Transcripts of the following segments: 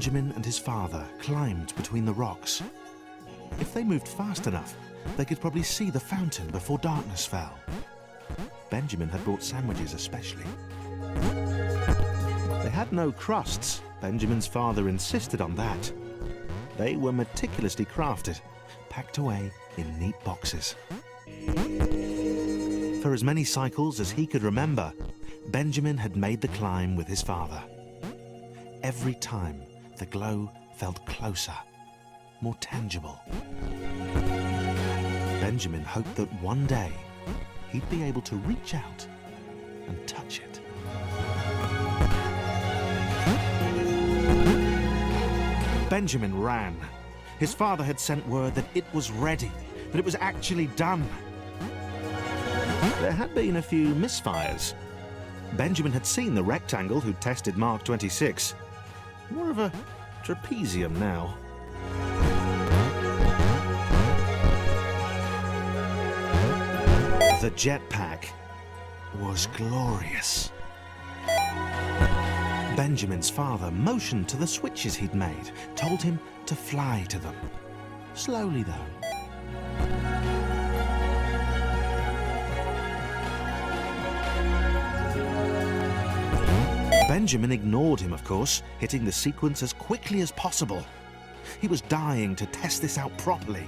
Benjamin and his father climbed between the rocks. If they moved fast enough, they could probably see the fountain before darkness fell. Benjamin had brought sandwiches especially. They had no crusts. Benjamin's father insisted on that. They were meticulously crafted, packed away in neat boxes. For as many cycles as he could remember, Benjamin had made the climb with his father. Every time, the glow felt closer, more tangible. Benjamin hoped that one day he'd be able to reach out and touch it. Benjamin ran. His father had sent word that it was ready, that it was actually done. There had been a few misfires. Benjamin had seen the rectangle who'd tested Mark 26. More of a trapezium now. The jetpack was glorious. Benjamin's father motioned to the switches he'd made, told him to fly to them. Slowly, though. Benjamin ignored him, of course, hitting the sequence as quickly as possible. He was dying to test this out properly,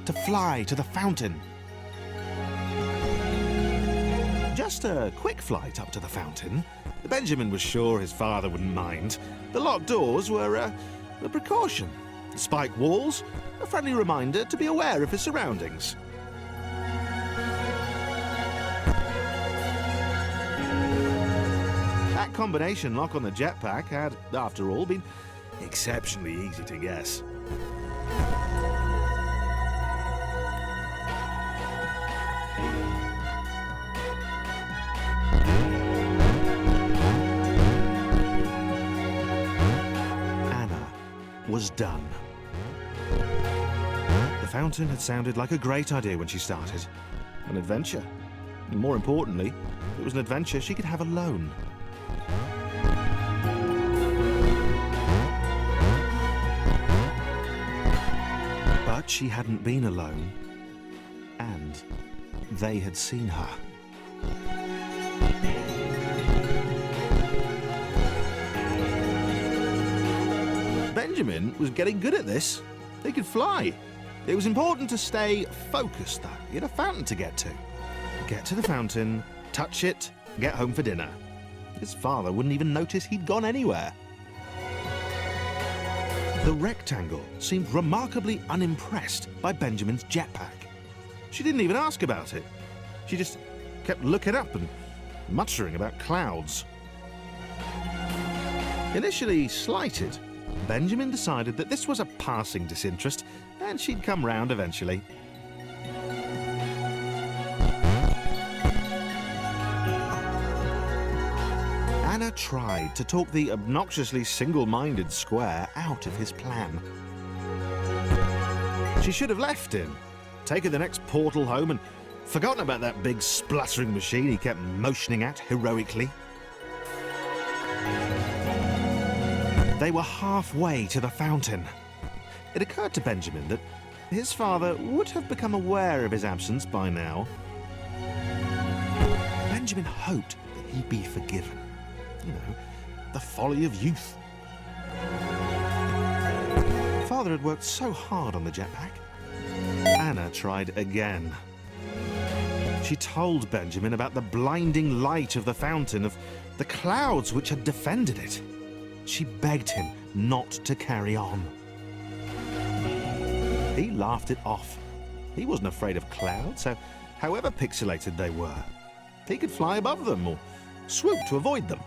to fly to the fountain. Just a quick flight up to the fountain. Benjamin was sure his father wouldn't mind. The locked doors were a precaution. The spike walls, a friendly reminder to be aware of his surroundings. That combination lock on the jetpack had, after all, been exceptionally easy to guess. Was done. The fountain had sounded like a great idea when she started. An adventure. And more importantly, it was an adventure she could have alone. But she hadn't been alone. And they had seen her. Benjamin was getting good at this. They could fly. It was important to stay focused, though. He had a fountain to get to. Get to the fountain, touch it, get home for dinner. His father wouldn't even notice he'd gone anywhere. The rectangle seemed remarkably unimpressed by Benjamin's jetpack. She didn't even ask about it. She just kept looking up and muttering about clouds. Initially slighted, Benjamin decided that this was a passing disinterest and she'd come round eventually. Anna tried to talk the obnoxiously single-minded Square out of his plan. She should have left him, taken the next portal home and forgotten about that big spluttering machine he kept motioning at heroically. They were halfway to the fountain. It occurred to Benjamin that his father would have become aware of his absence by now. Benjamin hoped that he'd be forgiven. You know, the folly of youth. Father had worked so hard on the jetpack. Anna tried again. She told Benjamin about the blinding light of the fountain, of the clouds which had defended it. She begged him not to carry on. He laughed it off. He wasn't afraid of clouds, so however pixelated they were, he could fly above them or swoop to avoid them.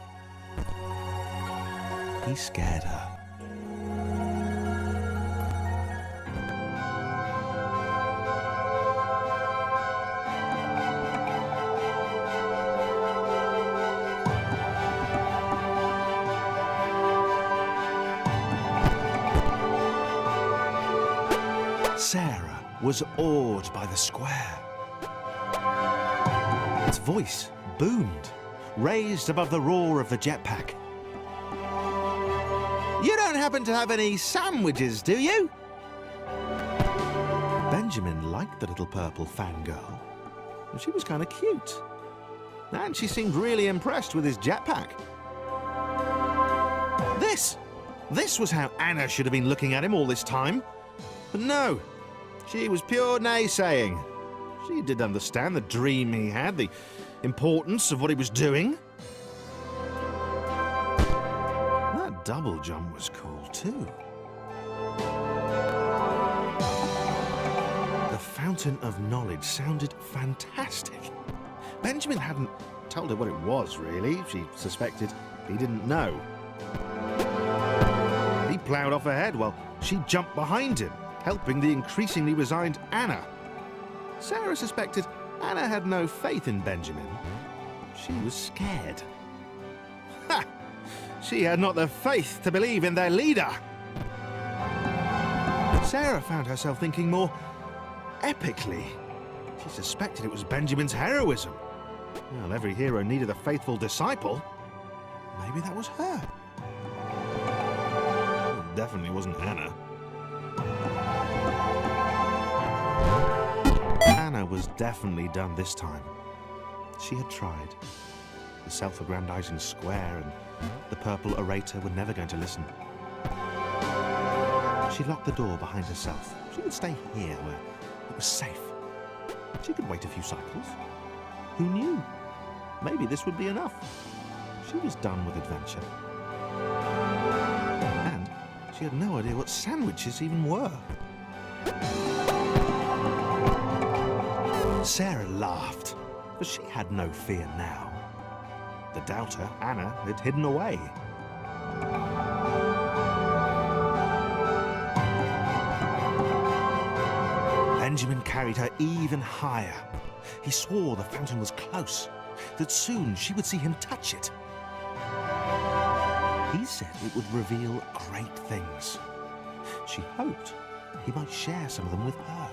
He scared her. Sarah was awed by the square. Its voice boomed, raised above the roar of the jetpack. You don't happen to have any sandwiches, do you? Benjamin liked the little purple fangirl. She was kind of cute. And she seemed really impressed with his jetpack. This was how Anna should have been looking at him all this time. But no, she was pure naysaying. She did understand the dream he had, the importance of what he was doing. That double jump was cool too. The Fountain of Knowledge sounded fantastic. Benjamin hadn't told her what it was, really. She suspected he didn't know. He ploughed off ahead while she jumped behind him, helping the increasingly resigned Anna. Sarah suspected Anna had no faith in Benjamin. She was scared. Ha! She had not the faith to believe in their leader. Sarah found herself thinking more epically. She suspected it was Benjamin's heroism. Well, every hero needed a faithful disciple. Maybe that was her. It definitely wasn't Anna. Anna was definitely done this time. She had tried. The self-aggrandizing square and the purple orator were never going to listen. She locked the door behind herself. She would stay here where it was safe. She could wait a few cycles. Who knew? Maybe this would be enough. She was done with adventure. And she had no idea what sandwiches even were. Sarah laughed, but she had no fear now. The doubter, Anna, had hidden away. Benjamin carried her even higher. He swore the fountain was close, that soon she would see him touch it. He said it would reveal great things. She hoped he might share some of them with her.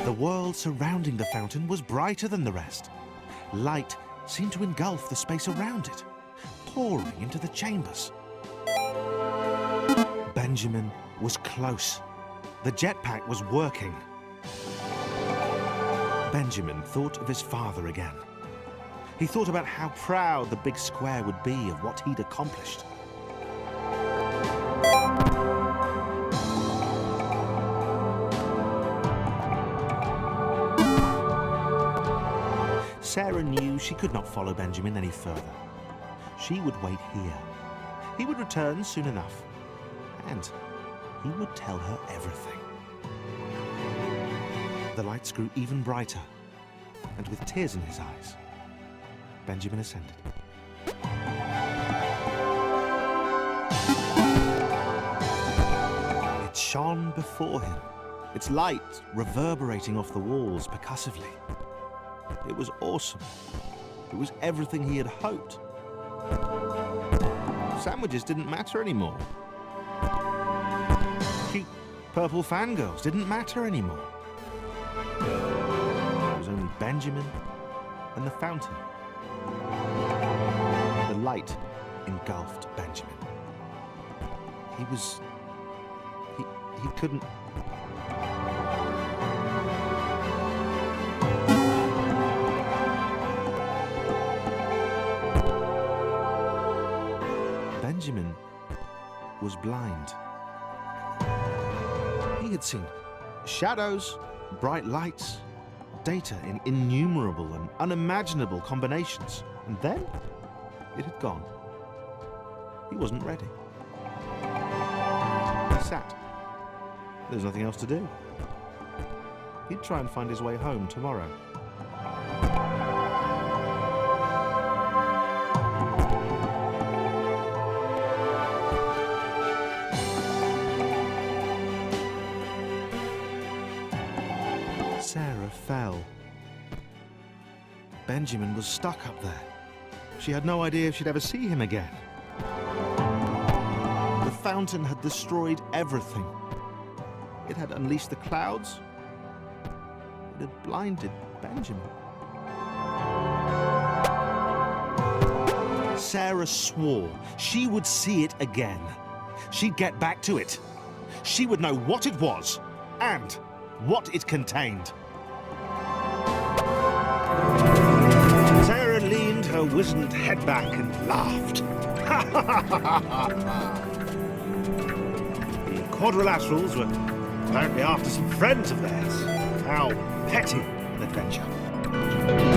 The world surrounding the fountain was brighter than the rest. Light seemed to engulf the space around it, pouring into the chambers. Benjamin was close. The jetpack was working. Benjamin thought of his father again. He thought about how proud the big square would be of what he'd accomplished. Sarah knew she could not follow Benjamin any further. She would wait here. He would return soon enough, and he would tell her everything. The lights grew even brighter, and with tears in his eyes, Benjamin ascended. It shone before him, its light reverberating off the walls percussively. It was awesome. It was everything he had hoped. Sandwiches didn't matter anymore. Cute purple fangirls didn't matter anymore. It was only Benjamin and the fountain. The light engulfed Benjamin. He couldn't... Benjamin was blind. He had seen shadows, bright lights, data in innumerable and unimaginable combinations, and then it had gone. He wasn't ready. He sat. There was nothing else to do. He'd try and find his way home tomorrow. Sarah fell. Benjamin was stuck up there. She had no idea if she'd ever see him again. The fountain had destroyed everything. It had unleashed the clouds. It had blinded Benjamin. Sarah swore she would see it again. She'd get back to it. She would know what it was and what it contained. Sarah leaned her wizened head back and laughed. The Quadrilaterals were apparently after some friends of theirs. How petty an adventure.